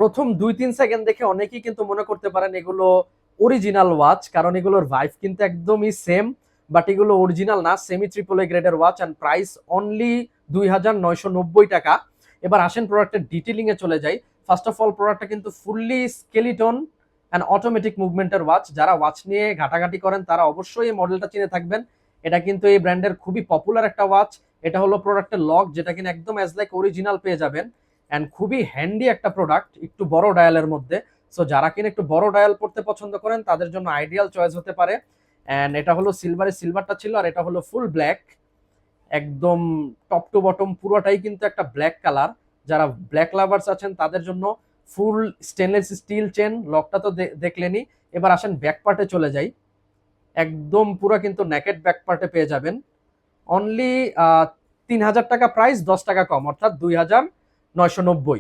প্রথম 2-3 সেকেন্ড দেখে অনেকেই কিন্তু মনে করতে পারেন এগুলো অরিজিনাল ওয়াচ, কারণ এগুলোর ভাইভ কিন্তু একদমই সেম, বাট এগুলো অরিজিনাল না, সেমি ট্রিপল এ গ্রেডের ওয়াচ অ্যান্ড প্রাইস অনলি 2,990 টাকা। এবার আসেন প্রোডাক্টের ডিটেলিং এ চলে যাই। ফার্স্ট অফ অল, প্রোডাক্টটা কিন্তু ফুললি স্কেলিটন অ্যান্ড অটোমেটিক মুভমেন্টের ওয়াচ। যারা ওয়াচ নিয়ে ঘাটাঘাটি করেন তারা অবশ্যই এই মডেলটা চিনে থাকবেন। এটা কিন্তু এই ব্র্যান্ডের খুবই পপুলার একটা ওয়াচ। এটা হলো প্রোডাক্টের লক, যেটা কিনা একদম অ্যাজ লাইক অরিজিনাল পেয়ে যাবেন। অ্যান্ড খুবই হ্যান্ডি একটা প্রোডাক্ট, একটু বড় ডায়ালের মধ্যে। সো যারা কিনা একটু বড় ডায়াল পড়তে পছন্দ করেন তাদের জন্য আইডিয়াল চয়েস হতে পারে। অ্যান্ড এটা হলো সিলভারটা ছিল, আর এটা হলো ফুল ব্ল্যাক, একদম টপ টু বটম পুরোটাই কিন্তু একটা ব্ল্যাক কালার। যারা ব্ল্যাক লাভার্স আছেন তাদের জন্য ফুল স্টেনলেস স্টিল চেন, লকটা তো দেখলেনি। এবার আসেন ব্যাক পার্টে চলে যাই। একদম পুরো কিন্তু নেকেড ব্যাক পার্টে পেয়ে যাবেন। অনলি 3,000 টাকা প্রাইস, 10 টাকা কম, অর্থাৎ 2,990।